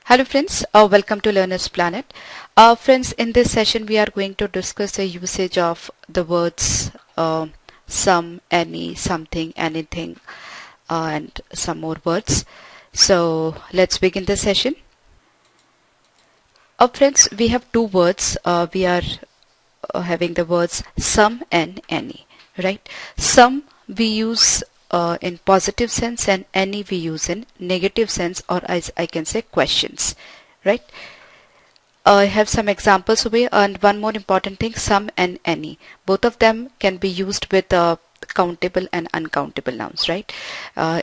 Hello friends, welcome to Learner's Planet. Friends, in this session we are going to discuss the usage of the words some, any, something, anything, and some more words. So let's begin the session. Friends, we have two words. We are having the words some and any, right? Some we use in positive sense and any we use in negative sense, or as I can say questions, right? I have some examples over here, and one more important thing, some and any. Both of them can be used with countable and uncountable nouns, right?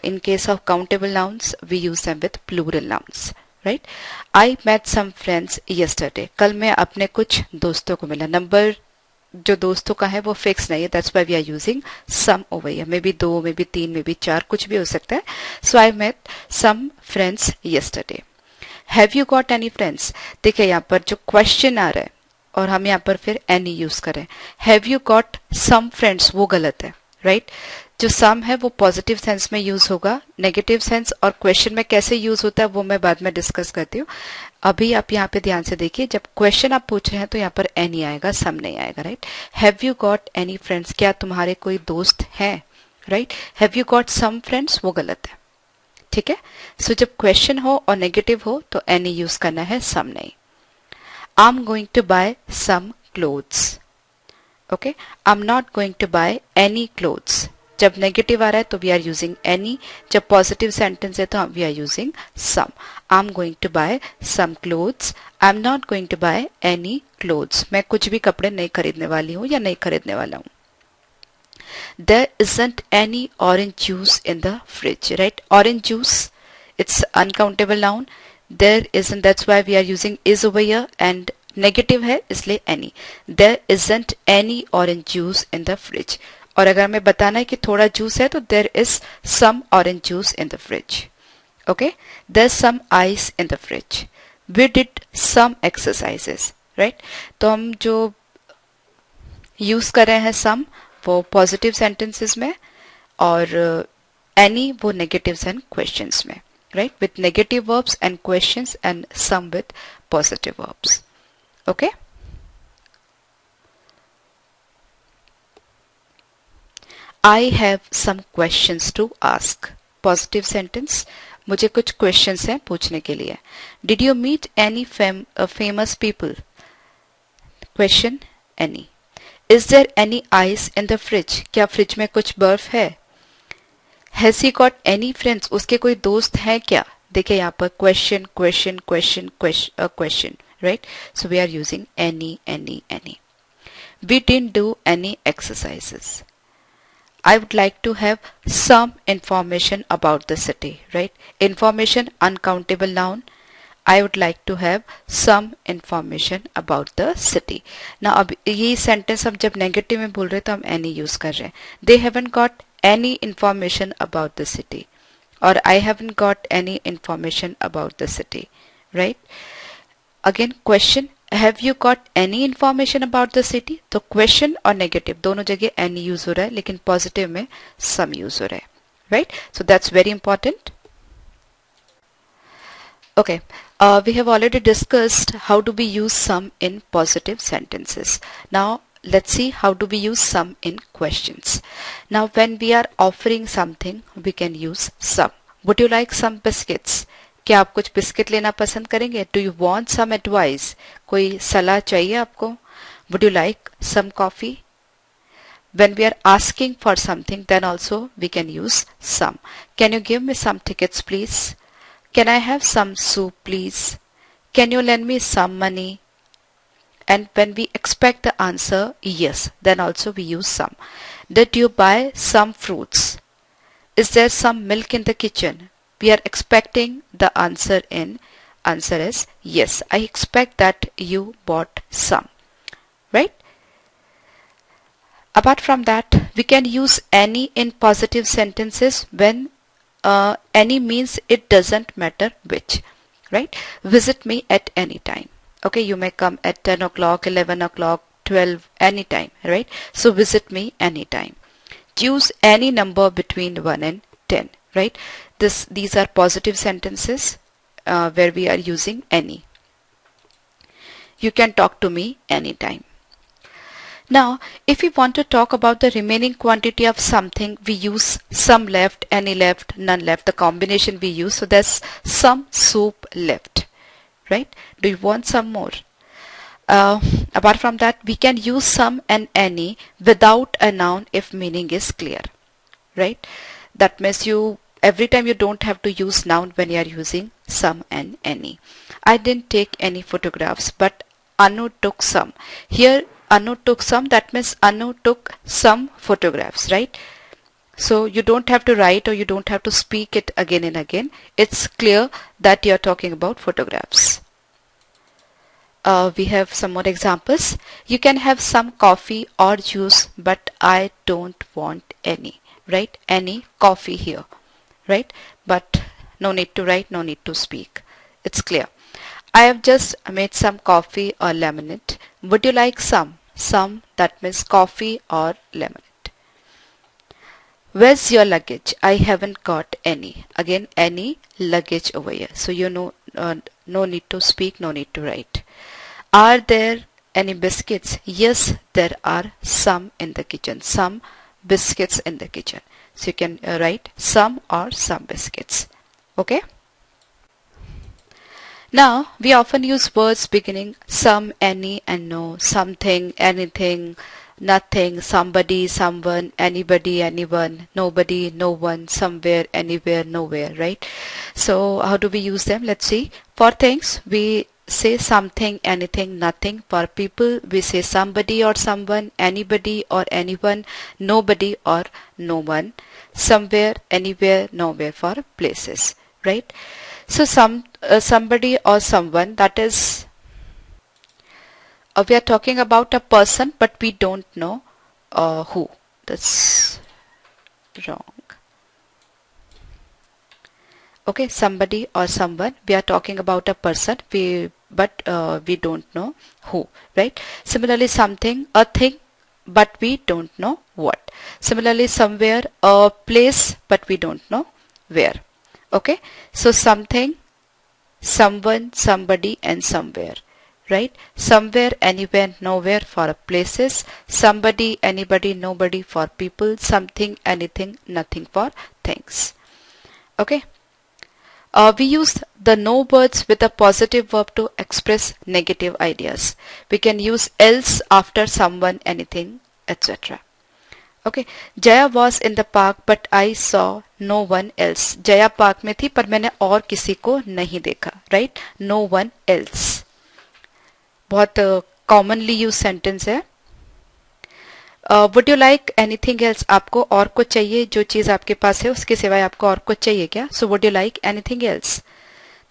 In case of countable nouns, we use them with plural nouns, right? I met some friends yesterday. कल मैं अपने कुछ दोस्तों को मिला. Number जो दोस्तों का है वो फिक्स नहीं है. That's why we are using some over here. Maybe 2, maybe 3, maybe 4, कुछ भी हो सकता है. So I met some friends yesterday. Have you got any friends? देखिए यहाँ पर जो क्वेश्चन आ रहा है और हम यहाँ पर फिर एनी यूज करें. Have you got some friends वो गलत है, राइट? जो सम है वो पॉजिटिव सेंस में यूज होगा. नेगेटिव सेंस और क्वेश्चन में कैसे यूज होता है वो मैं बाद में डिस्कस करती हूँ. अभी आप यहाँ पे ध्यान से देखिए, जब क्वेश्चन आप पूछ रहे हैं तो यहाँ पर एनी आएगा, सम नहीं आएगा, right? Have you got any friends? क्या तुम्हारे कोई दोस्त हैं, right? Have you got some friends वो गलत है, ठीक है? सो जब क्वेश्चन हो और नेगेटिव हो तो एनी यूज करना है, सम नहीं. I am going to buy some clothes. Okay, I am not going to buy any clothes. जब नेगेटिव आ रहा है तो वी आर यूजिंग एनी. जब पॉजिटिव सेंटेंस है तो we are using some. I am going to buy some clothes. I am not going to buy any clothes. मैं कुछ भी कपड़े नहीं खरीदने वाली हूँ या नहीं खरीदने वाला हूँ. There isn't any orange juice in the fridge, right? Orange juice, it's uncountable noun. There isn't, that's why we are using is over here, and negative है इसलिए any. There isn't any orange juice in the fridge. और अगर हमें बताना है कि थोड़ा juice है तो there is some orange juice in the fridge. Okay? There's some ice in the fridge. We did some exercises, right? तो हम जो यूज कर रहे हैं some वो पॉजिटिव सेंटेंसेस में और एनी वो नेगेटिव्स एंड क्वेश्चंस में, right? With negative verbs and questions and some with positive verbs. Okay, I have some questions to ask. Positive sentence, मुझे कुछ क्वेश्चंस हैं पूछने के लिए. Did you meet any famous people? Question any. Is there any ice in the fridge? क्या fridge में कुछ बर्फ है? Has he got any friends? उसके कोई दोस्त हैं क्या? देखिए यहाँ पर question, question, question, question, right? So we are using any, any, any. We didn't do any exercises. I would like to have some information about the city, right? Information, uncountable noun. I would like to have some information about the city. Now अब ये sentence हम जब negative में बोल रहे हैं तो हम any यूज कर रहे हैं. They haven't got any information about the city, or I haven't got any information about the city, right? Again question, have you got any information about the city? तो question और negative दोनों जगह any use हो रहा है, लेकिन positive में some use हो रहा है, right? So that's very important. Okay, we have already discussed how do we use some in positive sentences. Now let's see how do we use some in questions. Now when we are offering something, we can use some. Would you like some biscuits? क्या आप कुछ biscuit लेना पसंद करेंगे? Do you want some advice? कोई सलाह चाहिए आपको? Would you like some coffee? When we are asking for something, then also we can use some. Can you give me some tickets, please? Can I have some soup, please? Can you lend me some money? And when we expect the answer yes, then also we use some. Did you buy some fruits? Is there some milk in the kitchen? We are expecting the answer in. Answer is yes. I expect that you bought some. Right? Apart from that, we can use any in positive sentences when any means it doesn't matter which, right? Visit me at any time. Okay, you may come at 10 o'clock, 11 o'clock, 12, any time, right? So visit me anytime. Choose any number between 1 and 10, right? These are positive sentences where we are using any. You can talk to me anytime. Now, if we want to talk about the remaining quantity of something, we use some left, any left, none left, the combination we use. So there's some soup left, right? Do you want some more? Apart from that, we can use some and any without a noun if meaning is clear, right? That means every time you don't have to use noun when you are using some and any. I didn't take any photographs, but Anu took some. Here Anu took some, that means Anu took some photographs, right? So you don't have to write or you don't have to speak it again and again. It's clear that you're talking about photographs. We have some more examples. You can have some coffee or juice, but I don't want any, right? Any coffee here, right? But no need to write, no need to speak. It's clear. I have just made some coffee or lemonade. Would you like some? Some, that means coffee or lemonade. Where's your luggage? I haven't got any. Again, any luggage over here. So you know, no need to speak, no need to write. Are there any biscuits? Yes, there are some in the kitchen. Some biscuits in the kitchen. So you can write some or some biscuits. Okay. Now, we often use words beginning some, any, and no, something, anything, nothing, somebody, someone, anybody, anyone, nobody, no one, somewhere, anywhere, nowhere, right? So, how do we use them? Let's see. For things, we say something, anything, nothing. For people, we say somebody or someone, anybody or anyone, nobody or no one, somewhere, anywhere, nowhere for places, right? So somebody or someone, that is, we are talking about a person, but we don't know who. That's wrong. Okay, somebody or someone, we are talking about a person, but we don't know who, right? Similarly, something, a thing, but we don't know what. Similarly, somewhere, a place, but we don't know where. Okay, so something, someone, somebody, and somewhere, right? Somewhere, anywhere, nowhere for places, somebody, anybody, nobody for people, something, anything, nothing for things. Okay. We use the no words with a positive verb to express negative ideas. We can use else after someone, anything, etc. Okay, Jaya was in the park but I saw no one else. Jaya park में थी पर मैंने और किसी को नहीं देखा, right? No one else. बहुत commonly used sentence है. Would you like anything else? आपको और कुछ चाहिए? जो चीज आपके पास है उसके सिवाय आपको और कुछ चाहिए क्या? So would you like anything else?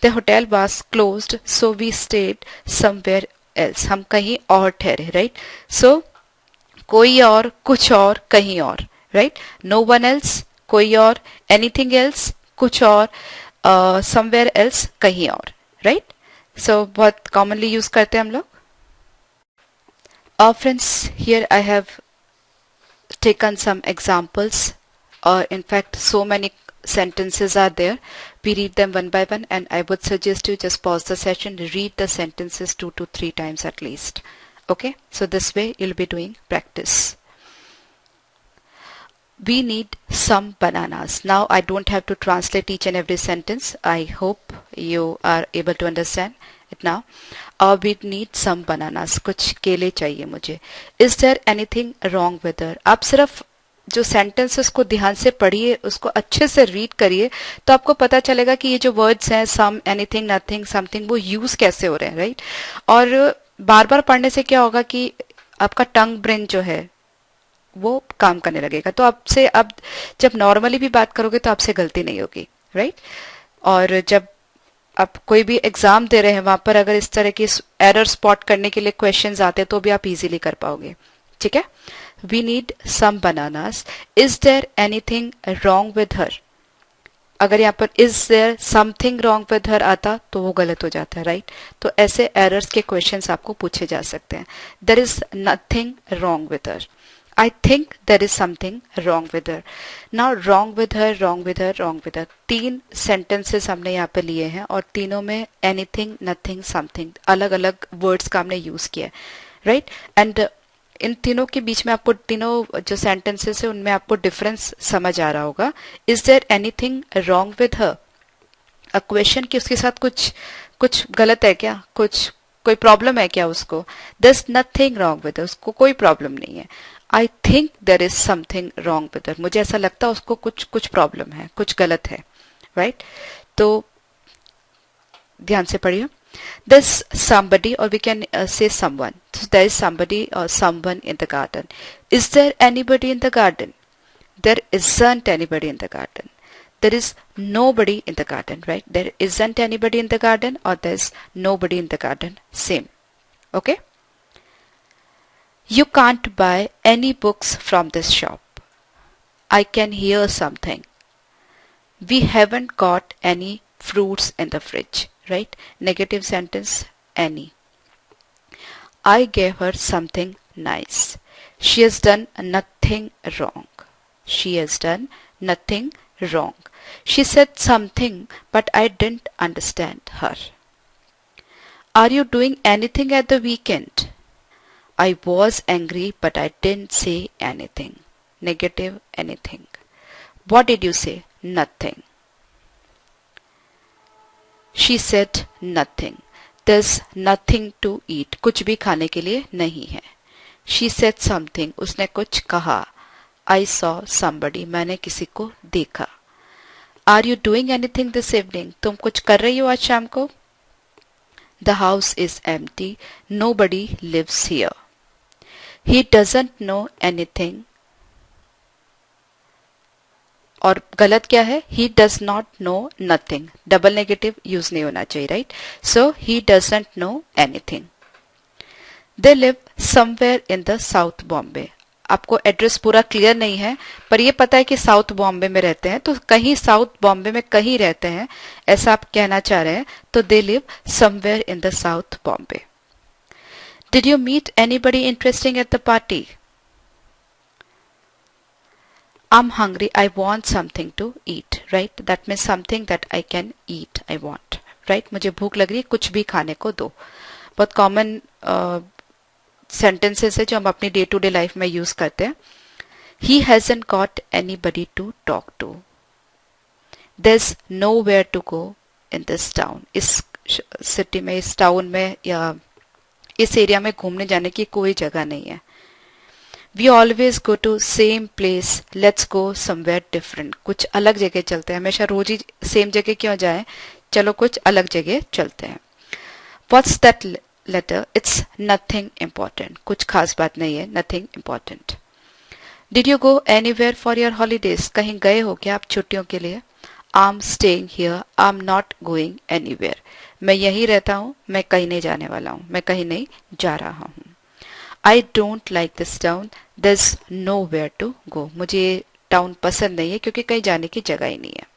The hotel was closed, so we stayed somewhere else. हम कहीं और ठहरे, right? So कोई और, कुछ और, कहीं और, राइट? नो वन एल्स, कोई और, एनीथिंग एल्स, कुछ और, समवेयर एल्स, कहीं और, राइट? सो बहुत कॉमनली यूज करते हैं हम लोग. Friends, here I have taken some examples. In fact, so many sentences are there. We read them one by one, and I would suggest you just pause the session, read the sentences 2 to 3 times at least. Okay, so this way you'll be doing practice. We need some bananas. Now I don't have to translate each and every sentence. I hope you are able to understand it now. We need some bananas. कुछ केले चाहिए मुझे. Is there anything wrong with her? आप सिर्फ जो sentences को ध्यान से पढ़िए, उसको अच्छे से रीड करिए, तो आपको पता चलेगा कि ये जो वर्ड्स हैं सम, एनीथिंग, नथिंग, समथिंग, वो यूज कैसे हो रहे हैं, राइट? और बार बार पढ़ने से क्या होगा कि आपका टंग ब्रेन जो है वो काम करने लगेगा. तो आपसे अब जब नॉर्मली भी बात करोगे तो आपसे गलती नहीं होगी, राइट? और जब आप कोई भी एग्जाम दे रहे हैं वहां पर अगर इस तरह की एरर स्पॉट करने के लिए क्वेश्चंस आते हैं तो भी आप इजीली कर पाओगे. ठीक है? We need some bananas. Is there anything wrong with her? अगर यहाँ पर is there something wrong with her आता तो वो गलत हो जाता है, राइट? तो ऐसे एरर्स के क्वेश्चंस आपको पूछे जा सकते हैं. There is nothing wrong with her. I think there is something wrong with her. Now wrong with her, wrong with her, wrong with her, तीन sentences हमने यहाँ पे लिए हैं और तीनों में anything, nothing, something अलग अलग words का हमने use किया है, right? And इन तीनों के बीच में आपको तीनों जो sentences है उनमें आपको difference समझ आ रहा होगा. Is there anything wrong with her? A question कि उसके साथ कुछ गलत है क्या, कोई प्रॉब्लम है क्या उसको. There's nothing wrong with her, उसको कोई प्रॉब्लम नहीं है. I think there is something wrong with her, मुझे ऐसा लगता है उसको कुछ प्रॉब्लम है, कुछ गलत है, right? तो ध्यान से पढ़िए. There's somebody or we can say someone. So there is somebody or someone in the garden. Is there anybody in the garden? There isn't anybody in the garden. There is nobody in the garden, right? There isn't anybody in the garden or there's nobody in the garden. Same. Okay? You can't buy any books from this shop. I can hear something. We haven't got any fruits in the fridge, right? Negative sentence, any. I gave her something nice. She has done nothing wrong. She has done nothing wrong. She said something, but I didn't understand her. Are you doing anything at the weekend? I was angry, but I didn't say anything. Negative anything. What did you say? Nothing. She said nothing. There's nothing to eat. कुछ भी खाने के लिए नहीं है. She said something. उसने कुछ कहा. I saw somebody. मैंने किसी को देखा. Are you doing anything this evening? तुम कुछ कर रही हो आज शाम को? The house is empty. Nobody lives here. He doesn't know anything. और गलत क्या है? He does not know nothing. Double negative use नहीं होना चाहिए, right? So he doesn't know anything. They live somewhere in the South Bombay. आपको address पूरा clear नहीं है, पर ये पता है कि साउथ बॉम्बे में रहते हैं, तो कहीं साउथ बॉम्बे में कहीं रहते हैं, ऐसा आप कहना चाह रहे हैं. तो they live somewhere in the south Bombay. Did you meet anybody interesting at the party? I'm hungry. I want something to eat. Right? That means something that I can eat. I want. Right? मुझे भूख लग रही है, कुछ भी खाने को दो. बहुत कॉमन सेंटेंसेस है जो हम अपनी डे टू डे लाइफ में यूज करते हैं. He hasn't got anybody to talk to. There's nowhere to go in this town. इस सिटी में, इस टाउन में या इस एरिया में घूमने जाने की कोई जगह नहीं है. We always go to same place. Let's go somewhere different. कुछ अलग जगह चलते हैं. हमेशा रोज ही सेम जगह क्यों जाएं? चलो कुछ अलग जगह चलते हैं. What's that letter? It's nothing important. कुछ खास बात नहीं है. Nothing important. Did you go anywhere for your holidays? कहीं गए हो क्या आप छुट्टियों के लिए? I'm staying here. I'm not going anywhere. मैं यहीं रहता हूँ, मैं कहीं नहीं जाने वाला हूँ, मैं कहीं नहीं जा रहा हूँ. I don't like this town. There's nowhere to go. मुझे ये टाउन पसंद नहीं है क्योंकि कहीं जाने की जगह ही नहीं है.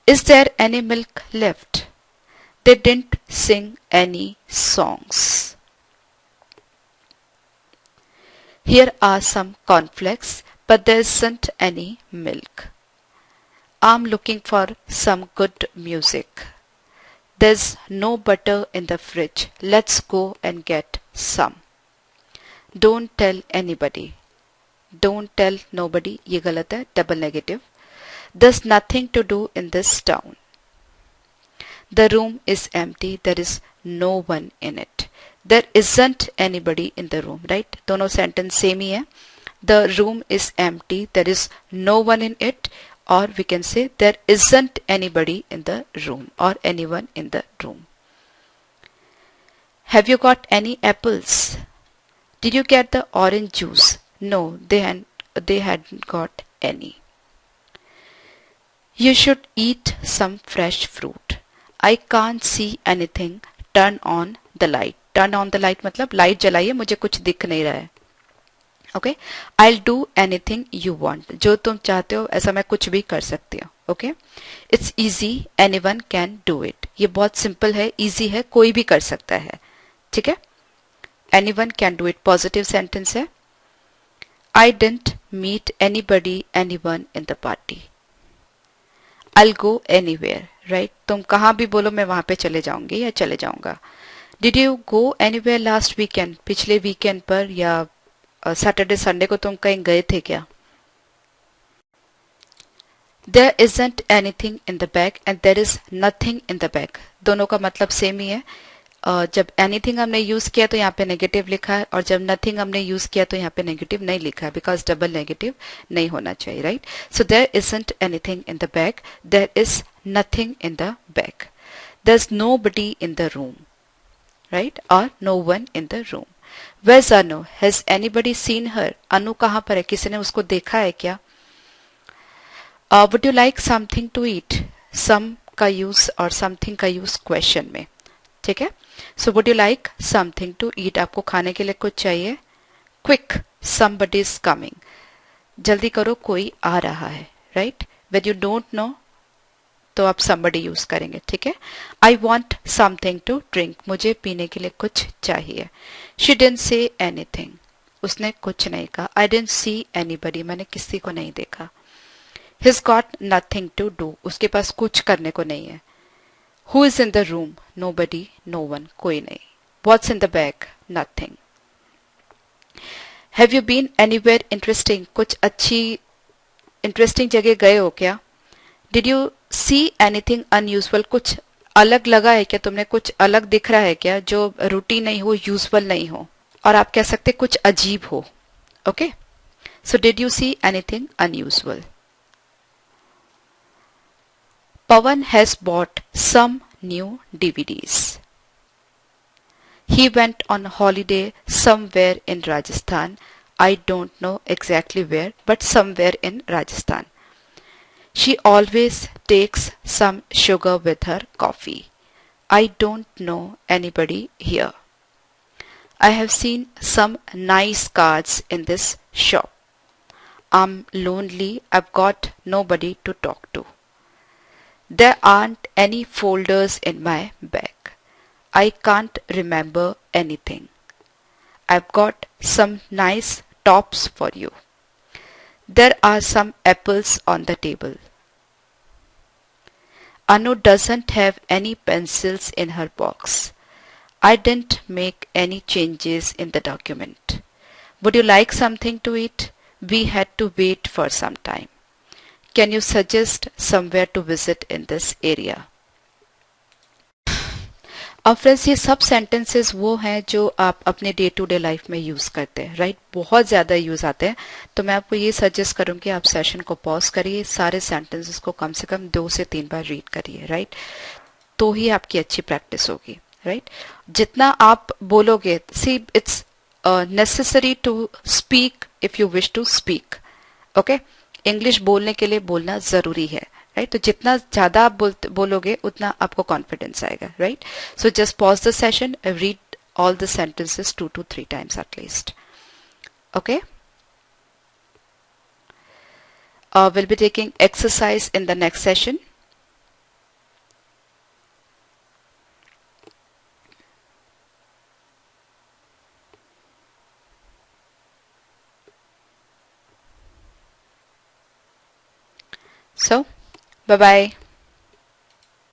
Is there any milk left? They didn't sing any songs. Here are some cornflakes, but there isn't any milk. I'm looking for some good music. There's no butter in the fridge. Let's go and get some. Don't tell anybody. Don't tell nobody. ये गलत है, double negative. There's nothing to do in this town. The room is empty. There is no one in it. There isn't anybody in the room. Right? दोनों sentence same ही है. The room is empty. There is no one in it. Or we can say there isn't anybody in the room or anyone in the room. Have you got any apples? Did you get the orange juice? No, they hadn't got any. You should eat some fresh fruit. I can't see anything. Turn on the light. Turn on the light मतलब light जलाइए, मुझे कुछ दिख नहीं रहा है. Okay? I'll do anything you want. जो तुम चाहते हो ऐसा मैं कुछ भी कर सकती हूँ. Okay? It's easy. Anyone can do it. ये बहुत सिंपल है, easy है, कोई भी कर सकता है. ठीक है? Anyone can do it. Positive sentence है. I didn't meet anybody, anyone in the party. I'll go anywhere, right? तुम कहाँ भी बोलो मैं वहां पे चले जाऊंगी या चले जाऊंगा. Did you go anywhere last weekend? पिछले वीकेंड पर या सैटरडे संडे को तुम कहीं गए थे क्या? There isn't anything in the bag and there is nothing in the bag. दोनों का मतलब सेम ही है. जब एनीथिंग हमने यूज किया तो यहाँ पे नेगेटिव लिखा है और जब नथिंग हमने यूज किया तो यहाँ पे नेगेटिव नहीं लिखा है बिकॉज डबल नेगेटिव नहीं होना चाहिए, right? So there isn't anything in the bag, there is nothing in the bag. There is nobody in the room, right? और no one in the room. Where's Anu? Has anybody seen her? Anu कहाँ पर है? किसी ने उसको देखा है क्या? Would you like something to eat? Some का यूज और समथिंग का यूज क्वेश्चन में, ठीक है? So would you like something to eat? आपको खाने के लिए कुछ चाहिए? Quick, somebody is coming. जल्दी करो, कोई आ रहा है, right? When you don't know तो आप somebody यूज करेंगे, ठीक है? I want something to drink. मुझे पीने के लिए कुछ चाहिए. She didn't say anything. उसने कुछ नहीं कहा. I didn't see anybody. मैंने किसी को नहीं देखा. He's got nothing to do. उसके पास कुछ करने को नहीं है. Who is in the room? Nobody, no one, कोई नहीं. What's in the bag? Nothing. Have you been anywhere interesting? कुछ अच्छी इंटरेस्टिंग जगह गए हो क्या? Did you see anything unusual? कुछ अलग लगा है क्या? तुमने कुछ अलग दिख रहा है क्या जो रूटीन नहीं हो, यूजुअल नहीं हो? और आप कह सकते कुछ अजीब हो. Okay, so did you see anything unusual? Pawan has bought some new DVDs. He went on holiday somewhere in Rajasthan. I don't know exactly where, but somewhere in Rajasthan. She always takes some sugar with her coffee. I don't know anybody here. I have seen some nice cards in this shop. I'm lonely. I've got nobody to talk to. There aren't any folders in my bag. I can't remember anything. I've got some nice tops for you. There are some apples on the table. Anu doesn't have any pencils in her box. I didn't make any changes in the document. Would you like something to eat? We had to wait for some time. Can you suggest somewhere to visit in this area? अब friends ये सब sentences वो हैं जो आप अपने day to day life में use करते हैं, राइट? बहुत ज्यादा यूज आते हैं. तो मैं आपको ये सजेस्ट करूंगी आप सेशन को पॉज करिए, सारे सेंटेंसेस को कम से कम 2 से 3 बार रीड करिए, राइट? तो ही आपकी अच्छी प्रैक्टिस होगी, राइट? जितना आप बोलोगे, see it's necessary to speak if you wish to speak. Okay, English बोलने के लिए बोलना जरूरी है, राइट? तो जितना ज्यादा आप बोलोगे उतना आपको कॉन्फिडेंस आएगा, right? So just pause the session, read all the sentences 2 to 3 times at least. Okay, we'll be taking exercise in the next session. So bye bye.